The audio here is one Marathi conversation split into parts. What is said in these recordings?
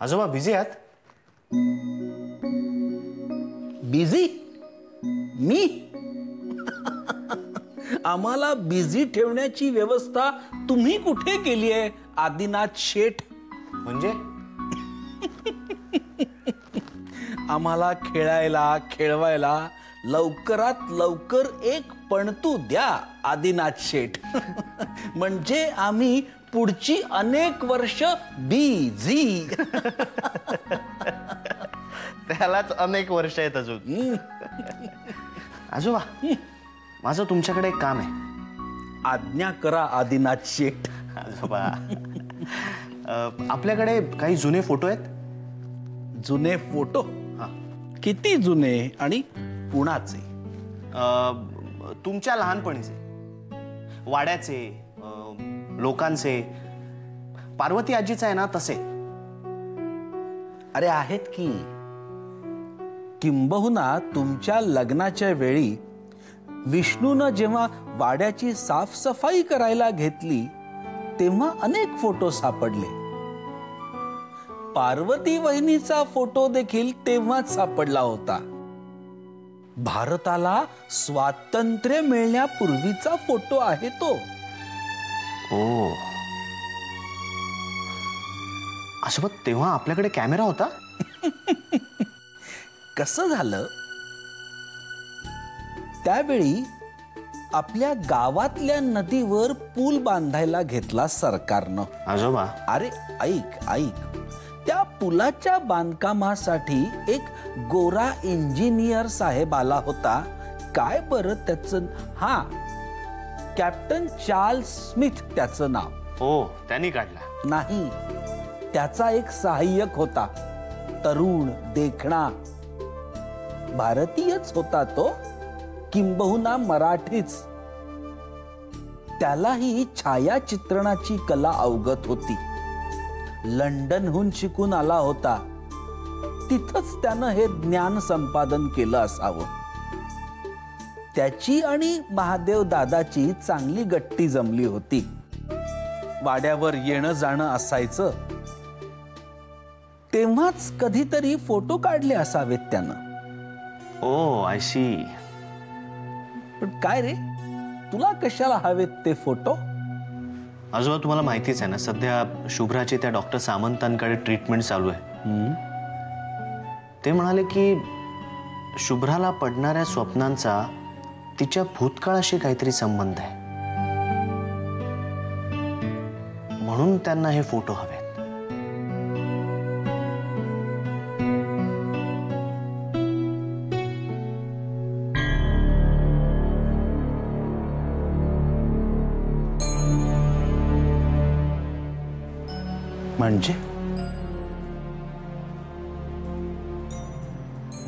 आजोबा बिझी आहात? बिझी? मी? आम्हाला बिझी ठेवण्याची व्यवस्था तुम्ही कुठे केली आहे आदिनाथ शेठ? म्हणजे आम्हाला खेळायला खेळवायला लवकरात लवकर एक पणतू द्या आदिनाथ शेठ. म्हणजे आम्ही पुढची अनेक वर्ष बिझी. त्यालाच अनेक वर्ष आहेत अजून. आजोबा माझं तुमच्याकडे एक काम आहे. आज्ञा करा आदिनाथ शेठ. आजोबा आपल्याकडे काही जुने फोटो आहेत. जुने फोटो? किती जुने आणि कुणाचे? तुमच्या लहानपणीचे, वाड्याचे, लोकांचे. पार्वती आजीचा आहे ना तसे? अरे आहेत की. किंबहुना तुमच्या लग्नाच्या वेळी विष्णूनं जेव्हा वाड्याची साफसफाई करायला घेतली तेव्हा अनेक फोटो सापडले. पार्वती वहिनीचा फोटो देखील तेव्हाच सापडला होता. भारताला स्वातंत्र्य मिळण्यापूर्वीचा फोटो आहे तो. ओ आजोबा तेव्हा आपल्याकडे कॅमेरा होता? कसं झालं, त्यावेळी आपल्या गावातल्या नदीवर पूल बांधायला घेतला सरकारनं. आजोबा अरे ऐक ऐक, त्या पुलाच्या बांधकामासाठी एक गोरा इंजिनियर साहेब आला होता. काय बरं त्याचं? हा, कॅप्टन चार्ल्स स्मिथ त्याचं नाव. हो, त्यांनी काढला? नाही, त्याचा एक सहाय्यक होता, तरुण देखणा. भारतीयच होता तो, किंबहुना मराठीच. त्यालाही छायाचित्रणाची कला अवगत होती. लंडनहून शिकून आला होता. तिथंच त्यानं हे ज्ञान संपादन केलं असावं. त्याची आणि महादेव दादाची चांगली गट्टी जमली होती. वाड्यावर येणं जाणं असायचं. तेव्हाच कधीतरी फोटो काढले असावेत त्यानं. ओ आय सी. पण काय रे, तुला कशाला हवेत ते फोटो? आजोबा तुम्हाला माहितीच आहे ना, सध्या शुभ्राची त्या डॉक्टर सामंतांकडे ट्रीटमेंट चालू आहे. ते म्हणाले की शुभ्राला पडणाऱ्या स्वप्नांचा तिच्या भूतकाळाशी काहीतरी संबंध आहे, म्हणून त्यांना हे फोटो हवेत. म्हणजे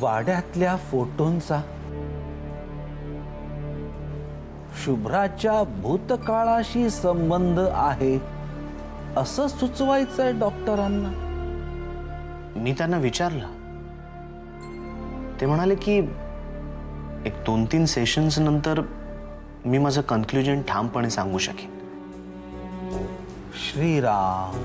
वाड्यातल्या फोटोंचा शुभ्राच्या भूतकाळाशी संबंध आहे असं सुचवायचंय डॉक्टरांना? मी त्यांना विचारलं. ते म्हणाले की एक 2-3 सेशन्स नंतर मी माझं कन्क्लुजन ठामपणे सांगू शकेन. श्रीराम.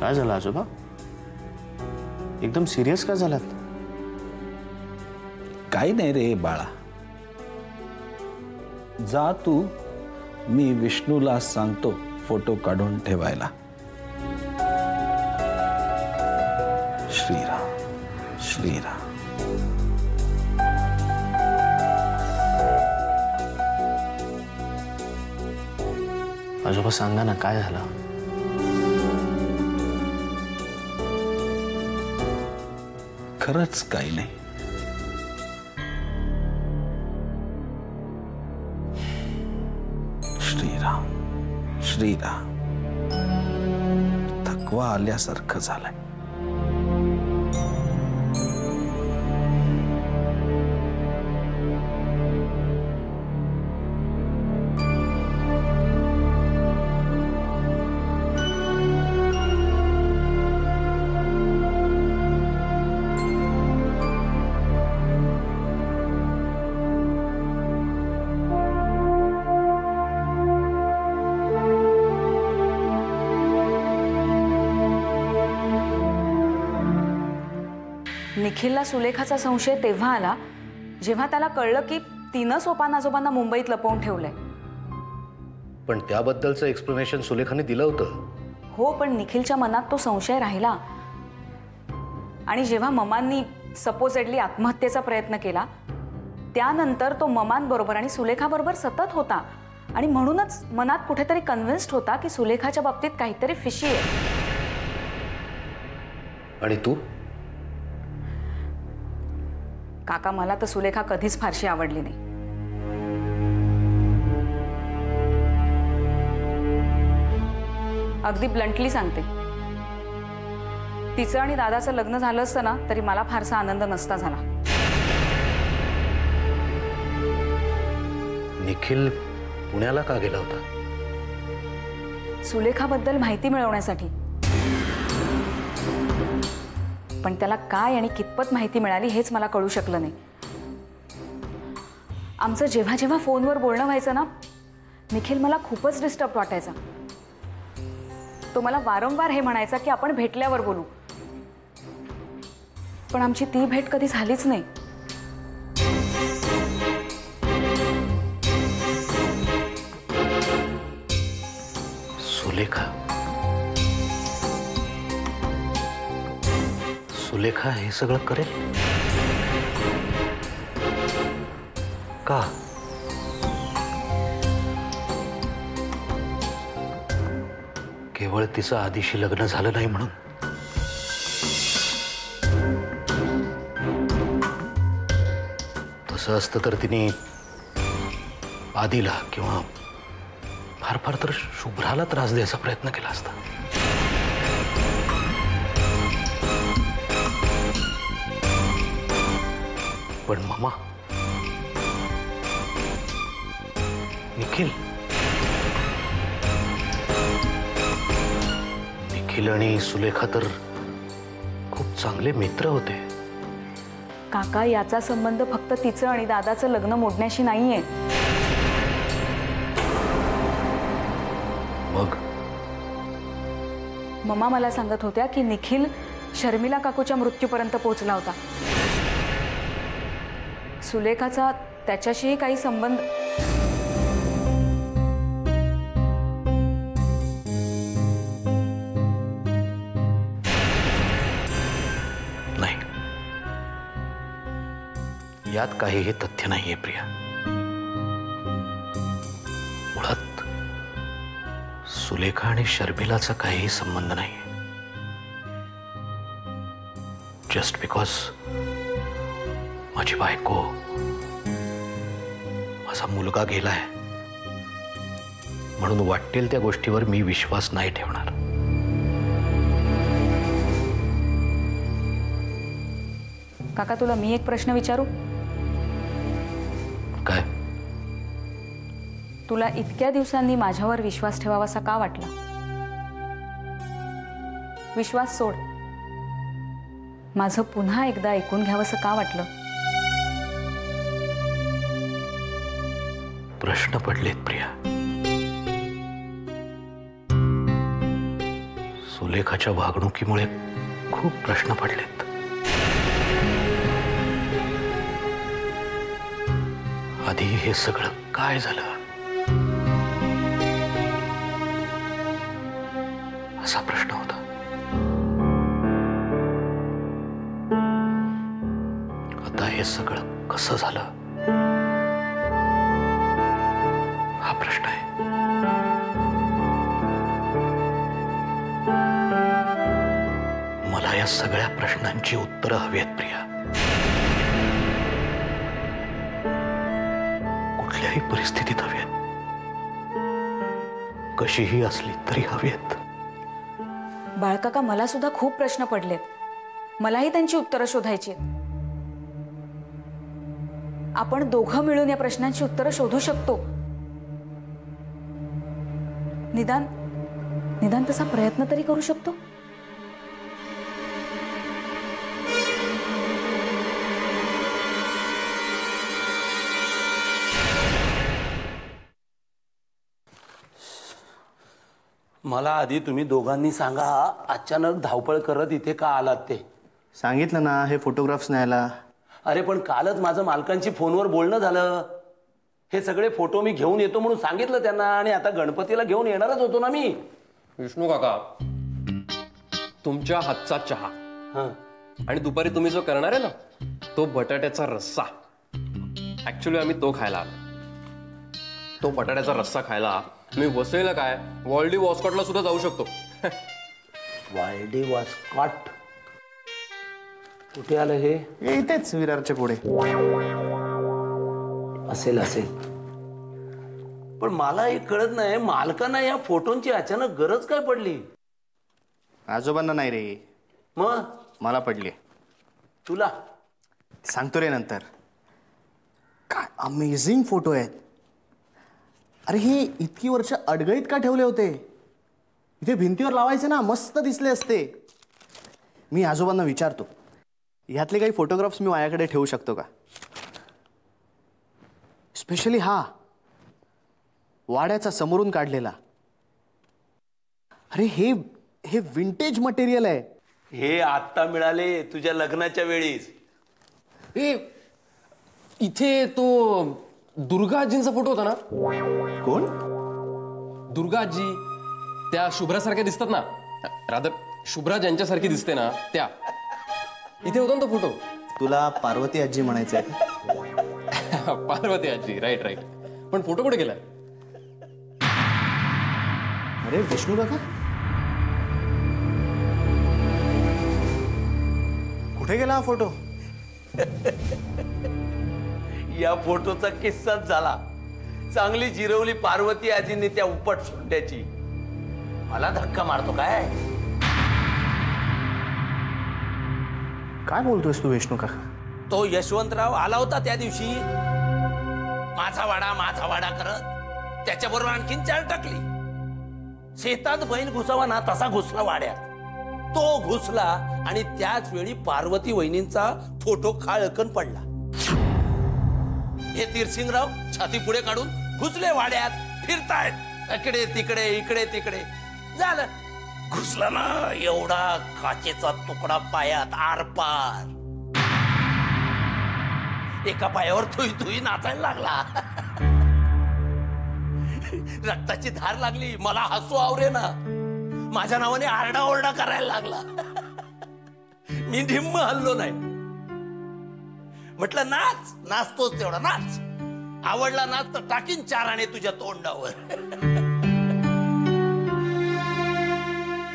काय झालं आजोबा? एकदम सिरियस का झालात? काही नाही रे बाळा. जा तू, मी विष्णूला सांगतो फोटो काढून ठेवायला. श्रीराम श्रीराम. आजोबा सांगा ना, काय झालं? खरंच काही नाही. श्रीराम श्रीराम. थकवा आल्यासारखं झालंय. निखिलला सुलेखाचा संशय तेव्हा आला जेव्हा त्याला कळलं की तिनं सोपान आजोबांना मुंबईत लपवून ठेवलंय. पण त्याबद्दलचं एक्सप्लेनेशन सुलेखाने दिलं होतं. हो, पण निखिलच्या मनात तो संशय राहिला. आणि जेव्हा ममांनी सपोजेडली आत्महत्येचा प्रयत्न केला त्यानंतर तो ममांबरोबर आणि सुलेखाबरोबर सतत होता आणि म्हणूनच मनात कुठेतरी कन्व्हिन्स्ड होता की सुलेखाच्या बाबतीत काहीतरी फिशी आहे. आणि तू? काका, मला तर सुलेखा कधीच फारशी आवडली नाही. अगदी ब्लंटली सांगते, तिचं आणि दादाचं लग्न झालं असतं ना तरी मला फारसा आनंद नसता झाला. निखिल पुण्याला का गेला होता? सुलेखाबद्दल माहिती मिळवण्यासाठी. पण त्याला काय आणि कितपत माहिती मिळाली हेच मला कळू शकलं नाही. आमचं जेव्हा जेव्हा फोनवर बोलणं व्हायचं ना, निखिल मला खूपच डिस्टर्ब वाटायचा. तो मला वारंवार हे म्हणायचा की आपण भेटल्यावर बोलू. पण आमची ती भेट कधी झालीच नाही. सुलेखा हे सगळं करेल का? केवळ तिचं आधीशी लग्न झालं नाही म्हणून? तसं असतं तर तिने आधीला किंवा फार फार तर शुभ्राला त्रास द्यायचा प्रयत्न केला असता. पण मामा, निखिल आणि सुलेखा तर खूप चांगले मित्र होते. काका, याचा संबंध फक्त तिचं आणि दादाचं लग्न मोडण्याशी नाहीये. मग मम्मा मला सांगत होत्या की निखिल शर्मिला काकूच्या मृत्यूपर्यंत पोहोचला होता. सुलेखाचा त्याच्याशीही काही संबंध? नाही, यात काहीही तथ्य नाहीये प्रिया. मुळात सुलेखा आणि शर्मिलाचा काहीही संबंध नाही. जस्ट बिकॉज माझी बायको, माझा मुलगा गेलाय म्हणून वाटेल त्या गोष्टीवर मी विश्वास नाही ठेवणार. काका, तुला मी एक प्रश्न विचारू? काय? तुला इतक्या दिवसांनी माझ्यावर विश्वास ठेवावासा का वाटला? विश्वास सोड, माझं पुन्हा एकदा ऐकून घ्यावंसं का वाटलं? प्रश्न पडलेत प्रिया. सुलेखाच्या वागणुकीमुळे खूप प्रश्न पडलेत. आधी हे सगळं काय झालं असा प्रश्न होता. आता हे सगळं कसं झालं हा प्रश्न आहे. मला या सगळ्या प्रश्नांची उत्तरं हवी आहेत प्रिया. कुठल्याही परिस्थितीत हवी आहेत, कशीही असली तरी हवी आहेत. बाळकाका, मला सुद्धा खूप प्रश्न पडलेत. मलाही त्यांची उत्तरं शोधायची आहेत. आपण दोघं मिळून या प्रश्नांची उत्तरं शोधू शकतो. निदान तसा प्रयत्न तरी करू शकतो. मला आधी तुम्ही दोघांनी सांगा, अचानक धावपळ करत इथे का आलात ते? सांगितलं ना हे फोटोग्राफ्स न्यायला. अरे पण कालच माझं मालकांची फोनवर बोलणं झालं. हे सगळे फोटो मी घेऊन येतो म्हणून सांगितलं त्यांना आणि आता गणपतीला घेऊन येणारच होतो ना मी. विष्णू काका, तुमच्या हातचा चहा आणि दुपारी तुम्ही जो करणार आहे ना तो बटाट्याचा रस्सा, ऍक्च्युली आम्ही तो खायला आलो. तो बटाट्याचा रस्सा खायला मी वसईला काय वॉल्डी वॉस्कॉटला सुद्धा जाऊ शकतो. वायडी वॉस्कॉट कुठे आलं हे? इथेच विरारच्या पुढे. असेल असेल, पण मला हे कळत नाही मालकांना या फोटोंची अचानक गरज काय पडली? आजोबांना नाही रे, मग मला पडली. तुला सांगतो रे नंतर. काय अमेझिंग फोटो आहेत. अरे हे इतकी वर्ष अडगळीत का ठेवले होते? इथे भिंतीवर लावायचे ना, मस्त दिसले असते. मी आजोबांना विचारतो ह्यातले काही फोटोग्राफ्स मी माझ्याकडे ठेवू शकतो का. स्पेशली हा वाड्याचा समोरून काढलेला. अरे हे हे विंटेज मटेरियल आहे. हे आत्ता मिळाले तुझ्या लग्नाच्या वेळीस. इथे तो दुर्गाजींचा फोटो होता ना. कोण? दुर्गाजी त्या शुभ्रासारख्या दिसतात ना, रादर शुभ्रा ज्यांच्यासारखी दिसते ना त्या. इथे होता ना तो फोटो. तुला पार्वती आजी म्हणायचंय? पार्वती आजी, राईट राईट. पण फोटो कुठे गेलाय? अरे विष्णू काका, कुठे गेला हा फोटो? या फोटोचा किस्साच झाला. चांगली जिरवली पार्वती आजींनी त्या उपट सोंड्याची. मला धक्का मारतो काय? काय बोलतोयस तू विष्णू काका? तो यशवंतराव आला होता त्या दिवशी, माझा वाडा करत. त्याच्याबरोबर आणखीन 4 टाकली. शेतात बैल घुसावा ना तसा घुसला वाड्यात. तो घुसला आणि त्याच वेळी पार्वती वहिनींचा फोटो खाळकन पडला. हे तीरसिंगराव छाती पुढे काढून घुसले वाड्यात, फिरतायत इकडे तिकडे. झालं, घुसला ना एवढा काचेचा तुकडा पायात आरपार. एका पायावर थुई नाचायला लागला. रक्ताची धार लागली. मला हसू आवरे ना. माझ्या नावाने आरडाओरडा करायला लागला. मी ढिम्म हल्लो नाही. म्हटलं नाचतोच तेवढा नाच. आवडला नाच तर टाकीन 4 आणे तुझ्या तोंडावर.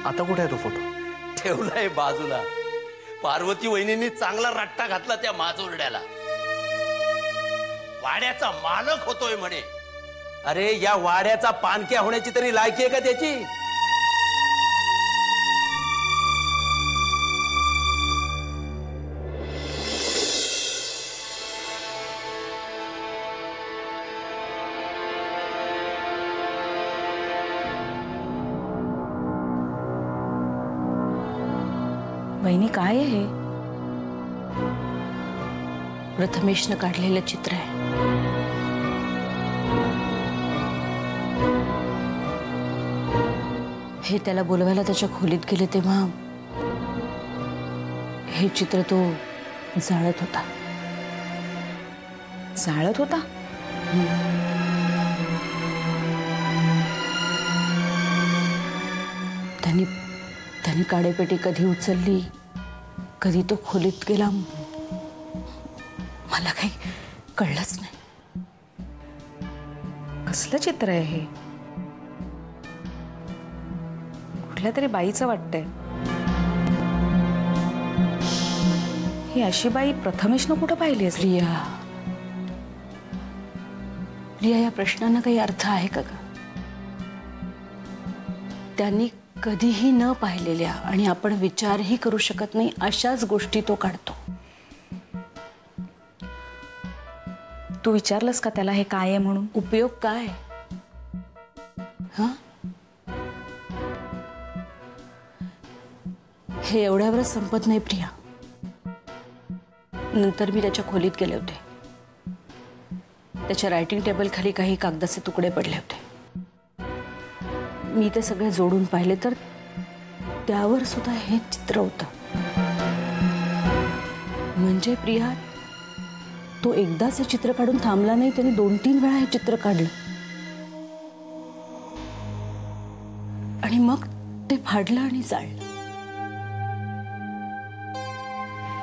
आता कुठे आहे तो फोटो? ठेवलाय बाजूला. पार्वती वहिनींनी चांगला रट्टा घातला त्या माजोरड्याला. वाड्याचा मालक होतोय म्हणे. अरे या वाड्याचा पानक्या होण्याची तरी लायकी आहे का त्याची? वहिनी काय आहे हे? प्रथमेशनं काढलेलं चित्र आहे. हे त्याला बोलवायला त्याच्या खोलीत गेले तेव्हा हे चित्र तो जाळत होता. जाळत होता? त्यांनी काडेपेटी कधी उचलली, कधी तो खोलीत गेला, मला काही कळलंच नाही. कसलं चित्र आहे हे? कुठल्या तरी बाईचं वाटतंय. ही अशी बाई प्रथमेशनं कुठं पाहिली असेल? प्रिया, या प्रश्नांना काही अर्थ आहे का ग? त्यांनी कधीही न पाहिलेल्या आणि आपण विचारही करू शकत नाही अशाच गोष्टी तो काढतो. तू विचारलंस का त्याला हे काय आहे म्हणून? उपयोग काय? हे एवढ्यावरच संपत नाही प्रिया. नंतर मी त्याच्या खोलीत गेले होते. त्याच्या रायटिंग टेबल खाली काही कागदाचे तुकडे पडले होते. मी ते सगळे जोडून पाहिले तर त्यावर सुद्धा हे चित्र होतं. म्हणजे प्रिया, तो एकदाच हे चित्र काढून थांबला नाही, त्याने 2-3 वेळा हे चित्र काढलं आणि मग ते फाडलं आणि जाळलं.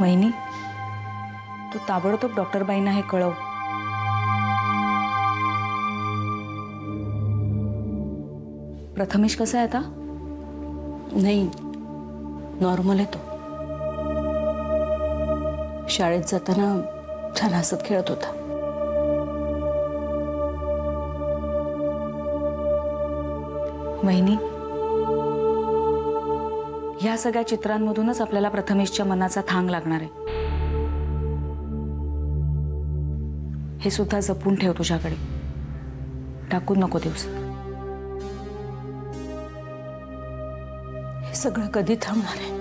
वहिनी, तू ताबडतोब डॉक्टर बाईंना हे कळव. प्रथमेश कसा आहे आता? नाही, नॉर्मल आहे तो. शाळेत जाताना छान हसत खेळत होता. वहिनी, ह्या सगळ्या चित्रांमधूनच आपल्याला प्रथमेशच्या मनाचा थांग लागणार आहे. हे सुद्धा जपून ठेव तुझ्याकडे, टाकून नको दिवस. हे सगळं कधी थांबणार आहे?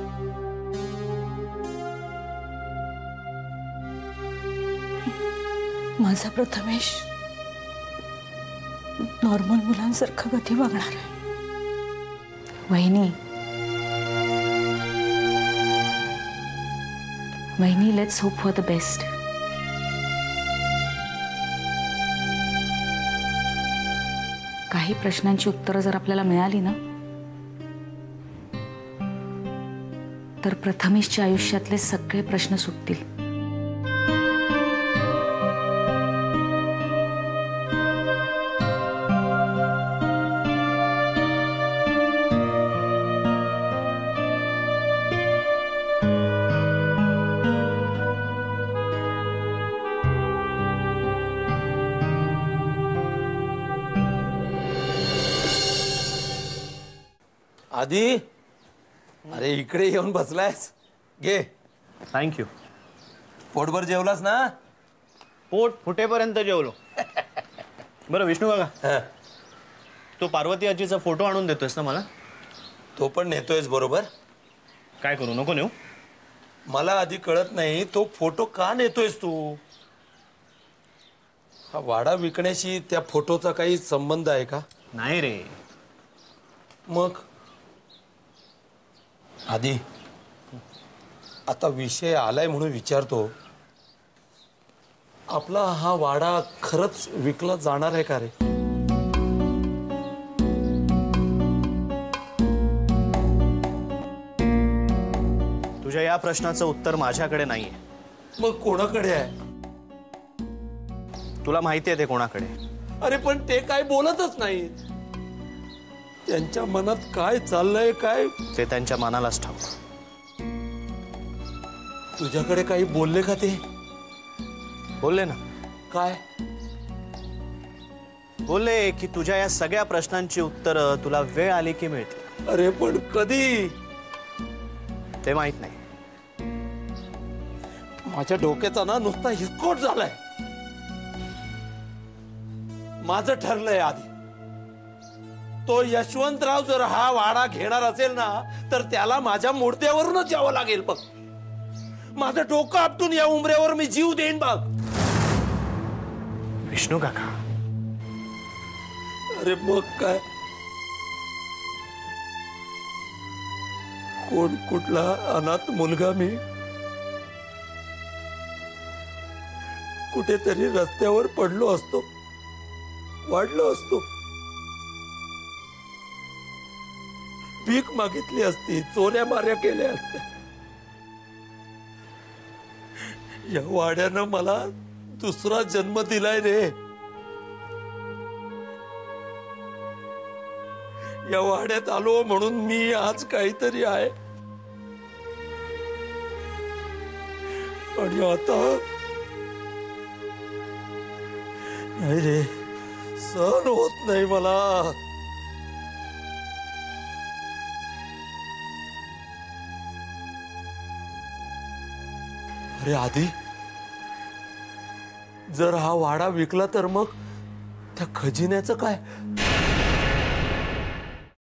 माझा प्रथमेश नॉर्मल मुलांसारखं कधी वागणार आहे? वहिनी, let's hope for the best. काही प्रश्नांची उत्तरं जर आपल्याला मिळाली ना, तर प्रथमेशच्या आयुष्यातले सगळे प्रश्न सुटतील. आधी, अरे इकडे येऊन बसलायस, घे. थँक्यू. पोटभर जेवलास ना? पोट फुटेपर्यंत जेवलो. बरं विष्णू काका, तो पार्वती आजीचा फोटो आणून देतोयस ना मला? तो पण नेतोयस बरोबर? काय करू, नको नेऊ? मला आधी कळत नाही तो फोटो का नेतोयस तू? हा वाडा विकण्याशी त्या फोटोचा काही संबंध आहे का? नाही रे. मग आधी, आता विषय आलाय म्हणून विचारतो, आपला हा वाडा खरंच विकला जाणार आहे का रे? तुझ्या या प्रश्नाचं उत्तर माझ्याकडे नाहीये. मग कोणाकडे आहे? तुला माहिती आहे ते कोणाकडे? अरे पण ते काय बोलतच नाही. त्यांच्या मनात काय चाललंय काय ते त्यांच्या मनालाच ठाऊक. तुझ्याकडे काही बोलले का ते? बोलले ना. काय बोलले की तुझ्या या सगळ्या प्रश्नांची उत्तरं तुला वेळ आली की मिळतील. अरे पण कधी? ते माहित नाही. माझ्या डोक्याचा ना नुसता हिसकोट झालाय. माझं ठरलंय आधी, तो यशवंतराव जर हा वाडा घेणार असेल ना, तर त्याला माझ्या मुर्द्यावरूनच यावं लागेल. बघ, माझं डोकं आपटून या उमऱ्यावर मी जीव देईन बघ. विष्णू काका, अरे मग काय, कोण कुठला अनाथ मुलगा मी? कुठेतरी रस्त्यावर पडलो असतो, वाढलो असतो, भीक मागितली असती, चोऱ्या माऱ्या केल्या असत्या. या वाड्यानं मला दुसरा जन्म दिलाय रे. या वाड्यात आलो म्हणून मी आज काहीतरी आहे. आणि आता नाही रे, सहन होत नाही मला. अरे आधी, जर हा वाडा विकला तर मग त्या खजिन्याचं काय?